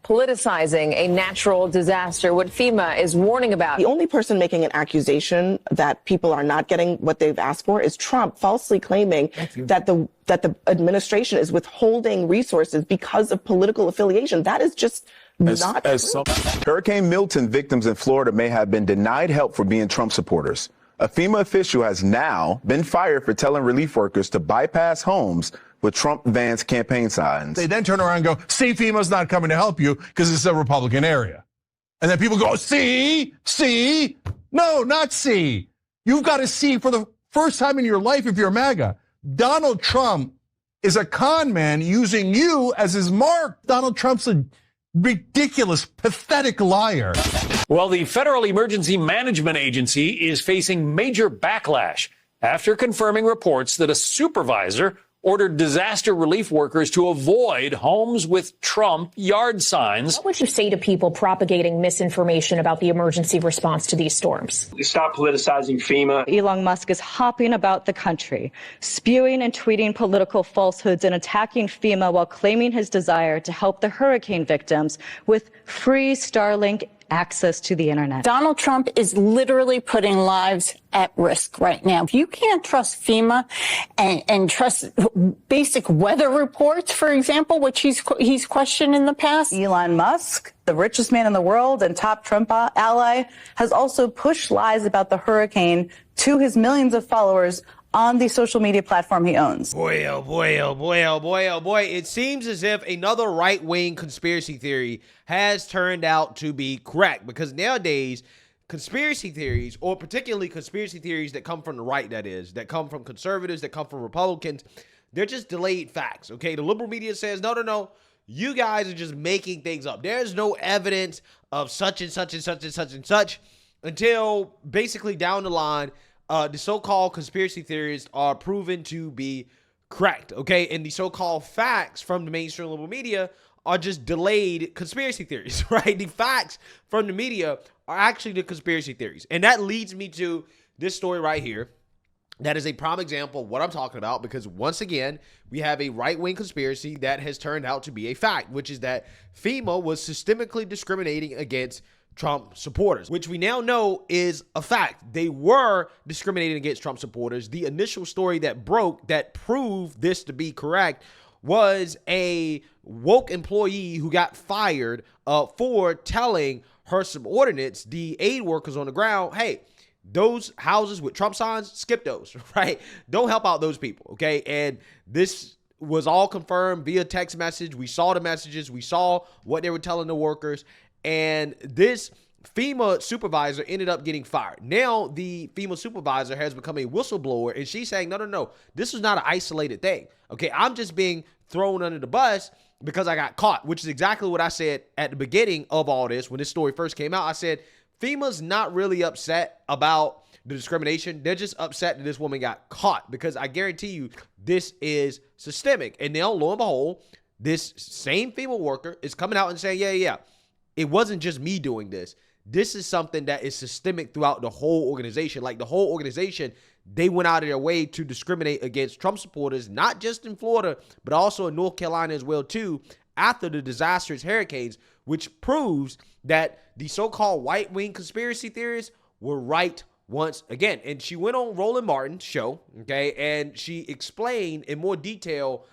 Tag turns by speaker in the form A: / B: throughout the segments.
A: politicizing a natural disaster, what FEMA is warning about.
B: The only person making an accusation that people are not getting what they've asked for is Trump, falsely claiming that the administration is withholding resources because of political affiliation. That is just not true.
C: Hurricane Milton victims in Florida may have been denied help for being Trump supporters. A FEMA official has now been fired for telling relief workers to bypass homes with Trump vans campaign signs.
D: They then turn around and go, see, FEMA's not coming to help you because it's a Republican area. And then people go, see? No, not see. You've got to see for the first time in your life if you're MAGA. Donald Trump is a con man using you as his mark. Donald Trump's a ridiculous, pathetic liar.
E: Well, the Federal Emergency Management Agency is facing major backlash after confirming reports that a supervisor ordered disaster relief workers to avoid homes with Trump yard signs.
F: What would you say to people propagating misinformation about the emergency response to these storms?
G: Stop politicizing FEMA.
H: Elon Musk is hopping about the country, spewing and tweeting political falsehoods and attacking FEMA while claiming his desire to help the hurricane victims with free Starlink access to the internet.
I: Donald Trump is literally putting lives at risk right now. If you can't trust FEMA and trust basic weather reports, for example, which he's questioned in the past.
B: Elon Musk, the richest man in the world and top Trump ally, has also pushed lies about the hurricane to his millions of followers on the social media platform he owns.
J: Boy, oh boy, oh boy, oh boy, oh boy. It seems as if another right-wing conspiracy theory has turned out to be correct, because nowadays conspiracy theories, or particularly conspiracy theories that come from the right, that come from conservatives, that come from Republicans, they're just delayed facts, okay? The liberal media says, no, you guys are just making things up. There's no evidence of such and such and such and such and such, until basically down the line, the so-called conspiracy theories are proven to be correct, okay? And the so-called facts from the mainstream liberal media are just delayed conspiracy theories, right? The facts from the media are actually the conspiracy theories. And that leads me to this story right here. That is a prime example of what I'm talking about, because once again, we have a right-wing conspiracy that has turned out to be a fact, which is that FEMA was systemically discriminating against Trump supporters, which we now know is a fact. They were discriminating against Trump supporters. The initial story that broke that proved this to be correct was a woke employee who got fired for telling her subordinates, the aid workers on the ground, hey, those houses with Trump signs, skip those, right? Don't help out those people, okay? And this was all confirmed via text message. We saw the messages. We saw what they were telling the workers. And this FEMA supervisor ended up getting fired. Now the FEMA supervisor has become a whistleblower, and she's saying, no, this is not an isolated thing. Okay, I'm just being thrown under the bus because I got caught, which is exactly what I said at the beginning of all this. When this story first came out, I said, FEMA's not really upset about the discrimination. They're just upset that this woman got caught, because I guarantee you this is systemic. And now, lo and behold, this same FEMA worker is coming out and saying, yeah, it wasn't just me doing this. This is something that is systemic throughout the whole organization. Like the whole organization, they went out of their way to discriminate against Trump supporters, not just in Florida, but also in North Carolina as well too, after the disastrous hurricanes, which proves that the so-called white-wing conspiracy theorists were right once again. And she went on Roland Martin's show, okay, and she explained in more detail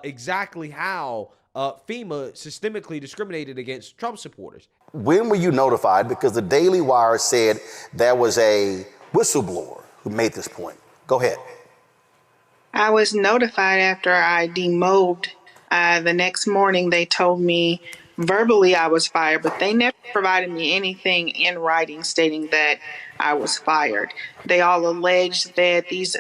J: exactly how FEMA systemically discriminated against Trump supporters.
K: When were you notified? Because the Daily Wire said there was a whistleblower who made this point. Go ahead.
L: I was notified after I demobbed. The next morning, they told me verbally I was fired, but they never provided me anything in writing stating that I was fired. They all alleged that these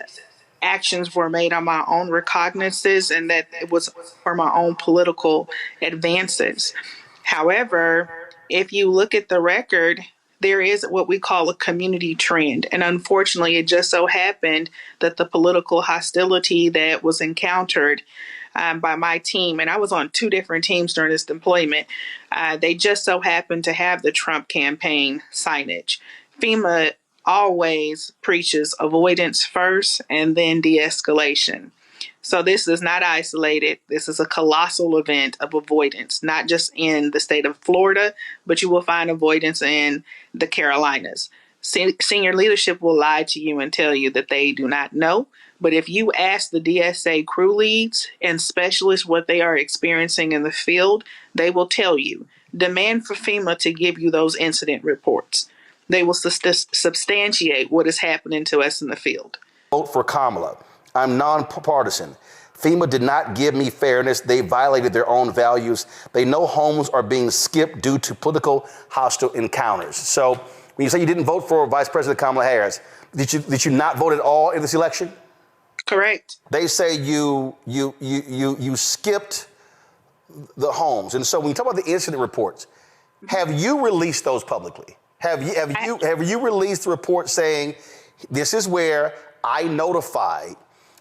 L: actions were made on my own recognizances and that it was for my own political advances. However, if you look at the record, there is what we call a community trend. And unfortunately, it just so happened that the political hostility that was encountered by my team, and I was on 2 different teams during this deployment, they just so happened to have the Trump campaign signage. FEMA always preaches avoidance first and then de-escalation. So this is not isolated. This is a colossal event of avoidance, not just in the state of Florida, but you will find avoidance in the Carolinas. Senior leadership will lie to you and tell you that they do not know. But if you ask the DSA crew leads and specialists what they are experiencing in the field, they will tell you. Demand for FEMA to give you those incident reports. They will substantiate what is happening to us in the field.
K: Vote for Kamala. I'm nonpartisan. FEMA did not give me fairness. They violated their own values. They know homes are being skipped due to political hostile encounters. So when you say you didn't vote for Vice President Kamala Harris, did you not vote at all in this election?
L: Correct.
K: They say you skipped the homes. And so when you talk about the incident reports, have you released those publicly? Have you released the report saying this is where I notified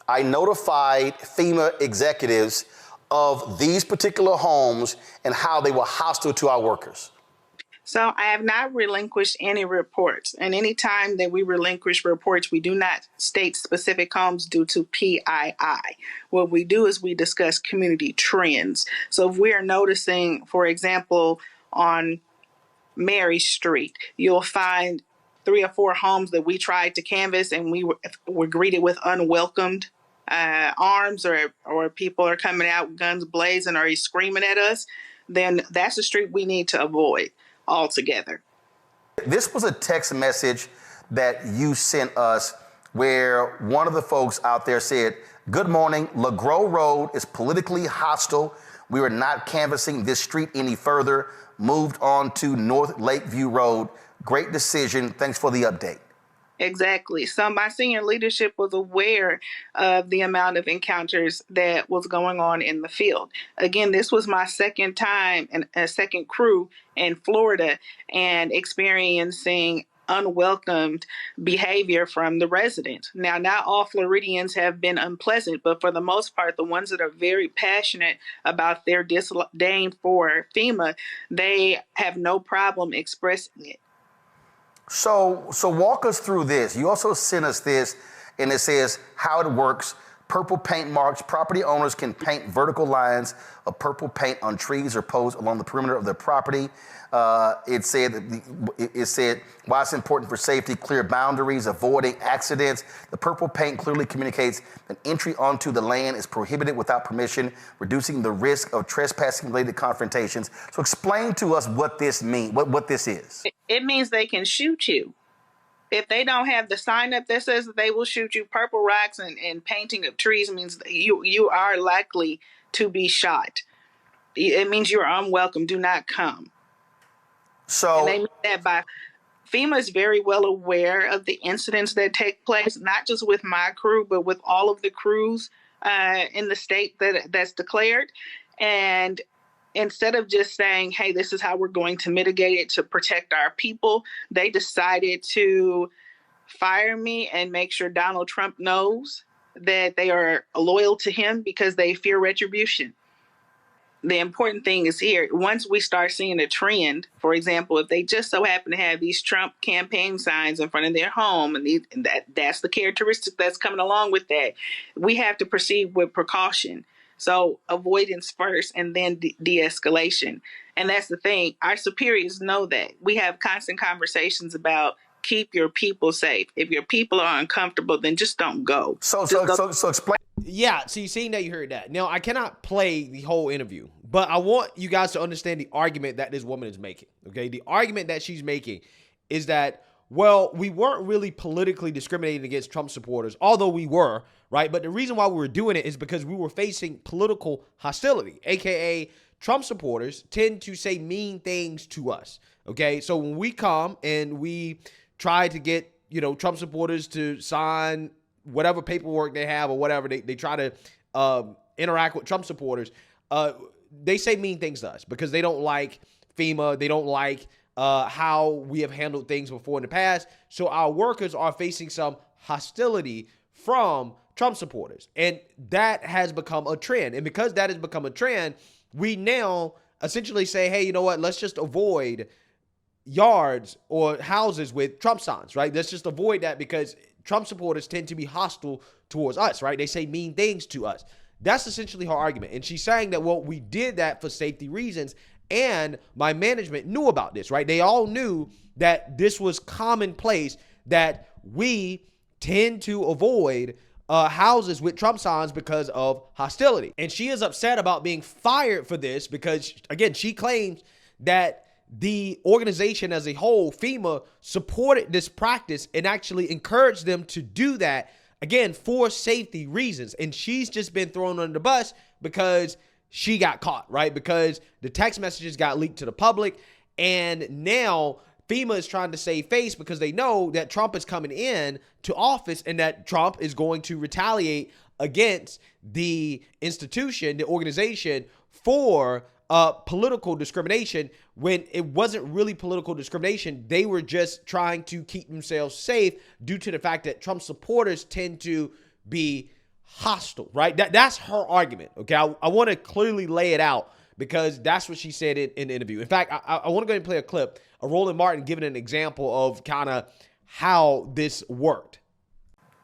K: FEMA executives of these particular homes and how they were hostile to our workers?
L: So I have not relinquished any reports. And any time that we relinquish reports, we do not state specific homes due to PII. What we do is we discuss community trends. So if we are noticing, for example, on Mary Street, you'll find 3 or 4 homes that we tried to canvass and we were greeted with unwelcomed arms, or people are coming out guns blazing or he's screaming at us, then that's a street we need to avoid altogether.
K: This was a text message that you sent us where one of the folks out there said, "Good morning, LeGros Road is politically hostile. We are not canvassing this street any further. Moved on to North Lakeview Road. Great decision. Thanks for the update."
L: Exactly. So my senior leadership was aware of the amount of encounters that was going on in the field. Again, this was my second time and a second crew in Florida and experiencing unwelcomed behavior from the residents. Now, not all Floridians have been unpleasant, but for the most part, the ones that are very passionate about their disdain for FEMA, they have no problem expressing it.
K: So walk us through this. You also sent us this, and it says how it works. Purple paint marks. Property owners can paint vertical lines of purple paint on trees or posts along the perimeter of their property. It said why it's important for safety, clear boundaries, avoiding accidents. The purple paint clearly communicates that entry onto the land is prohibited without permission, reducing the risk of trespassing-related confrontations. So explain to us what this means, what this is.
L: It means they can shoot you. If they don't have the sign up that says that they will shoot you, purple rocks and painting of trees means that you are likely to be shot. It means you're unwelcome. Do not come.
K: So
L: and they mean that by FEMA is very well aware of the incidents that take place, not just with my crew, but with all of the crews in the state that's declared. And instead of just saying, hey, this is how we're going to mitigate it to protect our people, they decided to fire me and make sure Donald Trump knows that they are loyal to him because they fear retribution. The important thing is here, once we start seeing a trend, for example, if they just so happen to have these Trump campaign signs in front of their home, and that's the characteristic that's coming along with that, we have to proceed with precaution. So avoidance first and then de-escalation. And that's the thing. Our superiors know that. We have constant conversations about keep your people safe. If your people are uncomfortable, then just don't go.
K: So explain.
J: Yeah, so you seen that, you heard that. Now, I cannot play the whole interview, but I want you guys to understand the argument that this woman is making, okay? The argument that she's making is that, well, we weren't really politically discriminating against Trump supporters, although we were, right? But the reason why we were doing it is because we were facing political hostility, aka Trump supporters tend to say mean things to us, okay? So when we come and we try to get, Trump supporters to sign whatever paperwork they have or whatever, they try to interact with Trump supporters, they say mean things to us because they don't like FEMA, they don't like how we have handled things before in the past. So our workers are facing some hostility from Trump supporters. And that has become a trend. And because that has become a trend, we now essentially say, hey, you know what? Let's just avoid yards or houses with Trump signs, right? Let's just avoid that because Trump supporters tend to be hostile towards us, right? They say mean things to us. That's essentially her argument. And she's saying that, well, we did that for safety reasons, and my management knew about this, right? They all knew that this was commonplace, that we tend to avoid houses with Trump signs because of hostility. And she is upset about being fired for this because, again, she claims that the organization as a whole, FEMA, supported this practice and actually encouraged them to do that, again, for safety reasons. And she's just been thrown under the bus because she got caught, right? Because the text messages got leaked to the public. And now FEMA is trying to save face because they know that Trump is coming in to office and that Trump is going to retaliate against the institution, the organization, for political discrimination, when it wasn't really political discrimination. They were just trying to keep themselves safe due to the fact that Trump supporters tend to be hostile, right? That's her argument, okay? I want to clearly lay it out because that's what she said in the interview. In fact, I want to go ahead and play a clip of Roland Martin giving an example of kind of how this worked.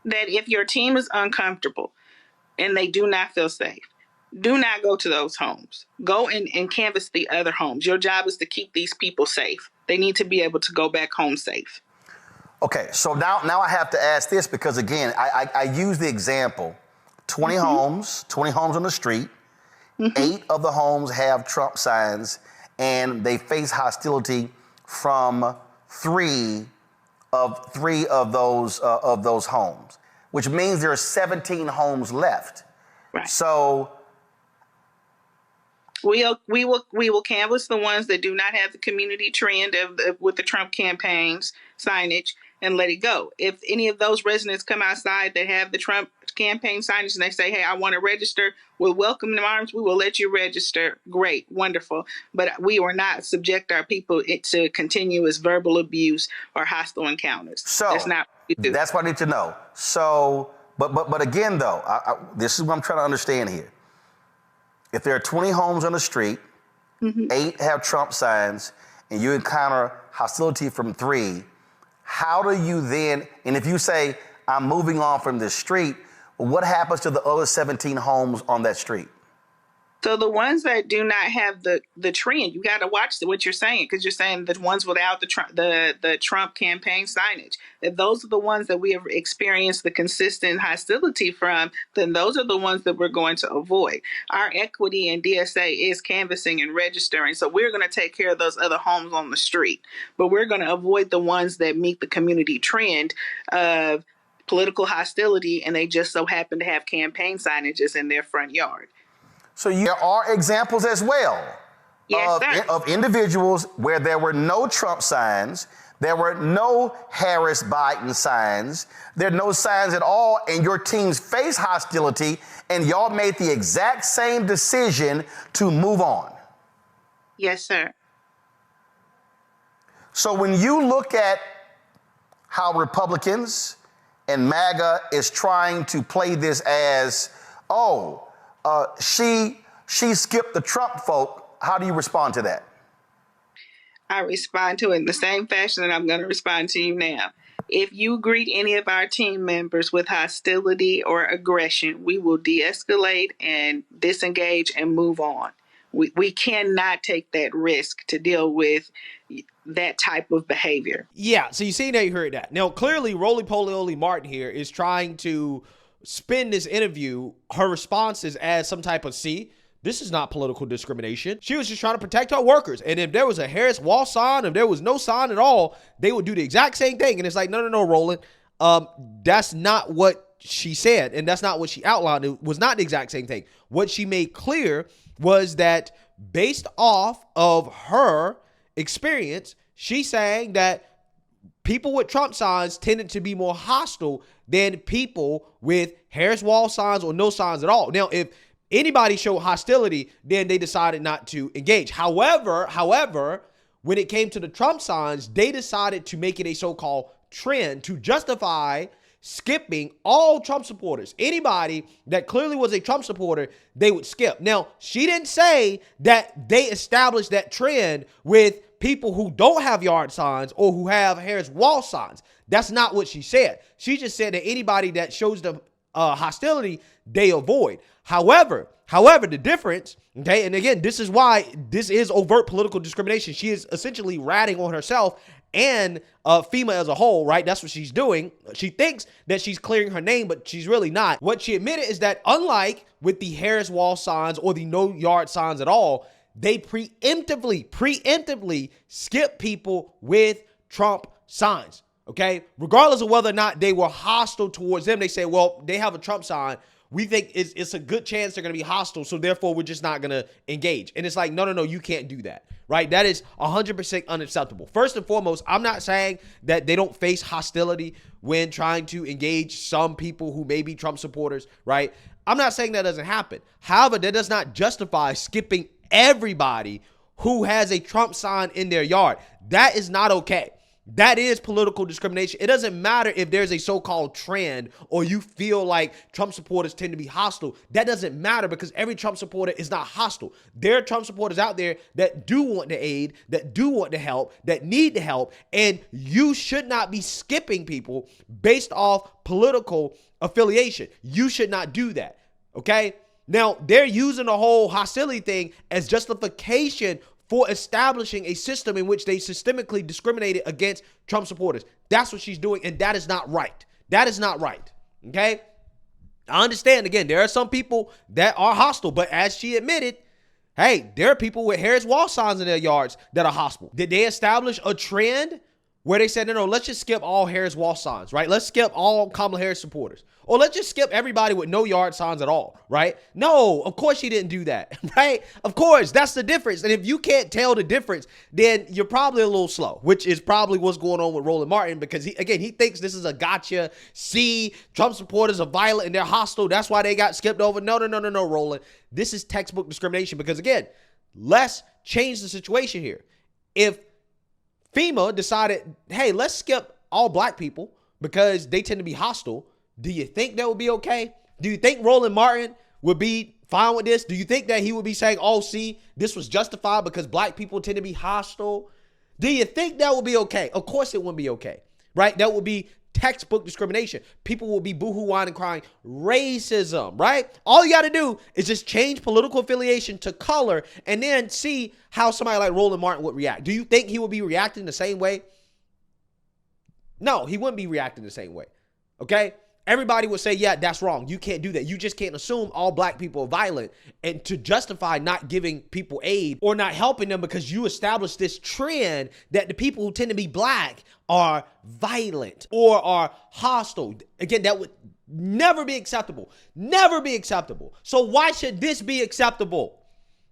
L: That if your team is uncomfortable and they do not feel safe, do not go to those homes. Go and canvass the other homes. Your job is to keep these people safe. They need to be able to go back home safe.
K: Okay, so now I have to ask this because, again, I use the example, 20 homes on the street, 8 of the homes have Trump signs, and they face hostility from three of those homes, which means there are 17 homes left.
L: Right.
K: So
L: we will canvass the ones that do not have the community trend with the Trump campaign's signage and let it go. If any of those residents come outside that have the Trump campaign signage and they say, hey, I want to register, we'll welcome them arms. We will let you register. Great, wonderful. But we will not subject our people to continuous verbal abuse or hostile encounters.
K: So
L: that's not what we do. That's
K: what I need to know. So, but again, though, this is what I'm trying to understand here. If there are 20 homes on the street, 8 have Trump signs, and you encounter hostility from 3, how do you then, and if you say, I'm moving on from this street, well, what happens to the other 17 homes on that street?
L: So the ones that do not have the trend, you got to watch what you're saying, because you're saying the ones without the Trump campaign signage. If those are the ones that we have experienced the consistent hostility from, then those are the ones that we're going to avoid. Our equity in DSA is canvassing and registering, so we're going to take care of those other homes on the street. But we're going to avoid the ones that meet the community trend of political hostility, and they just so happen to have campaign signages in their front yard.
K: So there are examples as well of individuals where there were no Trump signs, there were no Harris Biden signs, there are no signs at all, and your teams face hostility, and y'all made the exact same decision to move on.
L: Yes, sir.
K: So when you look at how Republicans and MAGA is trying to play this as, she skipped the Trump folk, how do you respond to that?
L: I respond to it in the same fashion that I'm going to respond to you now. If you greet any of our team members with hostility or aggression, we will de-escalate and disengage and move on. We cannot take that risk to deal with that type of behavior.
J: Yeah, so you see now you heard that. Now, clearly, Roly-Poly Martin here is trying to spin this interview, her responses as some type of, this is not political discrimination. She was just trying to protect her workers. And if there was a Harris wall sign, if there was no sign at all, they would do the exact same thing. And it's like, no, Roland. That's not what she said. And that's not what she outlined. It was not the exact same thing. What she made clear was that based off of her experience, she's saying that people with Trump signs tended to be more hostile than people with Harris wall signs or no signs at all. Now, if anybody showed hostility, then they decided not to engage. However, when it came to the Trump signs, they decided to make it a so-called trend to justify skipping all Trump supporters. Anybody that clearly was a Trump supporter, they would skip. Now, she didn't say that they established that trend with people who don't have yard signs or who have Harris wall signs. That's not what she said. She just said that anybody that shows them hostility, they avoid. However, the difference, okay, and again, this is why this is overt political discrimination. She is essentially ratting on herself and FEMA as a whole, right? That's what she's doing. She thinks that she's clearing her name, but she's really not. What she admitted is that unlike with the Harris wall signs or the no yard signs at all, they preemptively skip people with Trump signs, okay? Regardless of whether or not they were hostile towards them, they say, well, they have a Trump sign. We think it's a good chance they're going to be hostile, so therefore we're just not going to engage. And it's like, no, you can't do that, right? That is 100% unacceptable. First and foremost, I'm not saying that they don't face hostility when trying to engage some people who may be Trump supporters, right? I'm not saying that doesn't happen. However, that does not justify skipping everybody who has a Trump sign in their yard. That is not okay. That is political discrimination. It doesn't matter if there's a so-called trend or you feel like Trump supporters tend to be hostile. That doesn't matter because every Trump supporter is not hostile. There are Trump supporters out there that do want to aid, that do want to help, that need to help, and you should not be skipping people based off political affiliation. You should not do that, okay? Now, they're using the whole hostility thing as justification for establishing a system in which they systemically discriminated against Trump supporters. That's what she's doing, and that is not right. That is not right, okay? I understand, again, there are some people that are hostile, but as she admitted, hey, there are people with Harris wall signs in their yards that are hostile. Did they establish a trend where they said, no, let's just skip all Harris wall signs, right? Let's skip all Kamala Harris supporters. Or let's just skip everybody with no yard signs at all, right? No, of course she didn't do that, right? Of course, that's the difference. And if you can't tell the difference, then you're probably a little slow, which is probably what's going on with Roland Martin because, he thinks this is a gotcha. See, Trump supporters are violent and they're hostile. That's why they got skipped over. No, Roland. This is textbook discrimination because, again, let's change the situation here. If FEMA decided, hey, let's skip all black people because they tend to be hostile, do you think that would be okay? Do you think Roland Martin would be fine with this? Do you think that he would be saying, oh, see, this was justified because black people tend to be hostile? Do you think that would be okay? Of course it wouldn't be okay, right? That would be textbook discrimination. People will be boohoo whining, crying racism, right? All you got to do is just change political affiliation to color and then see how somebody like Roland Martin would react. Do you think he would be reacting the same way? No, he wouldn't be reacting the same way, okay? Everybody would say, yeah, that's wrong. You can't do that. You just can't assume all black people are violent and to justify not giving people aid or not helping them because you established this trend that the people who tend to be black are violent or are hostile. Again, that would never be acceptable. Never be acceptable. So why should this be acceptable?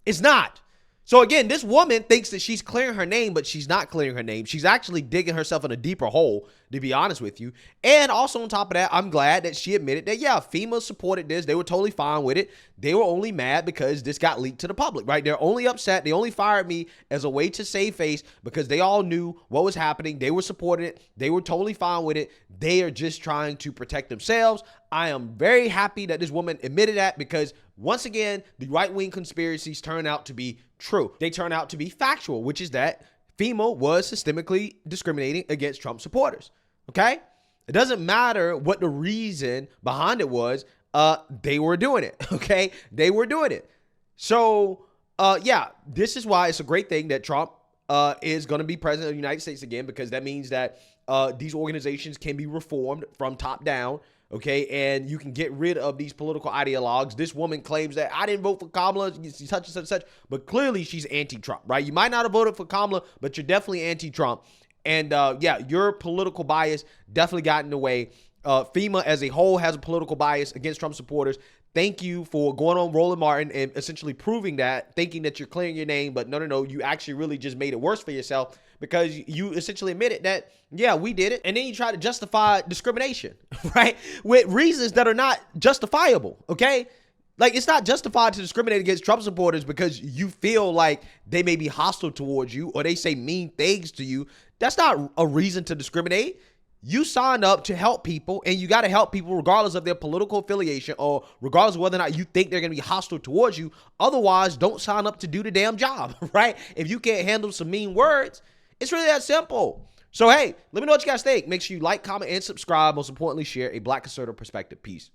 J: It's not. So again, this woman thinks that she's clearing her name, but she's not clearing her name. She's actually digging herself in a deeper hole, to be honest with you. And also on top of that, I'm glad that she admitted that, yeah, FEMA supported this. They were totally fine with it. They were only mad because this got leaked to the public, right? They're only upset. They only fired me as a way to save face because they all knew what was happening. They were supporting it. They were totally fine with it. They are just trying to protect themselves. I am very happy that this woman admitted that because once again, the right-wing conspiracies turn out to be true. They turn out to be factual, which is that FEMA was systemically discriminating against Trump supporters, okay? It doesn't matter what the reason behind it was. They were doing it, okay? They were doing it. So, yeah, this is why it's a great thing that Trump is going to be president of the United States again because that means that these organizations can be reformed from top down. Okay, and you can get rid of these political ideologues. This woman claims that I didn't vote for Kamala, such and such, but clearly she's anti-Trump, right? You might not have voted for Kamala, but you're definitely anti-Trump. And yeah, your political bias definitely got in the way. FEMA as a whole has a political bias against Trump supporters. Thank you for going on Roland Martin and essentially proving that, thinking that you're clearing your name, but no, you actually really just made it worse for yourself because you essentially admitted that, yeah, we did it. And then you try to justify discrimination, right? With reasons that are not justifiable, okay? Like, it's not justified to discriminate against Trump supporters because you feel like they may be hostile towards you or they say mean things to you. That's not a reason to discriminate. You signed up to help people, and you got to help people regardless of their political affiliation or regardless of whether or not you think they're going to be hostile towards you. Otherwise, don't sign up to do the damn job, right? If you can't handle some mean words, it's really that simple. So, hey, let me know what you guys think. Make sure you like, comment, and subscribe. Most importantly, share a Black conservative perspective. Peace.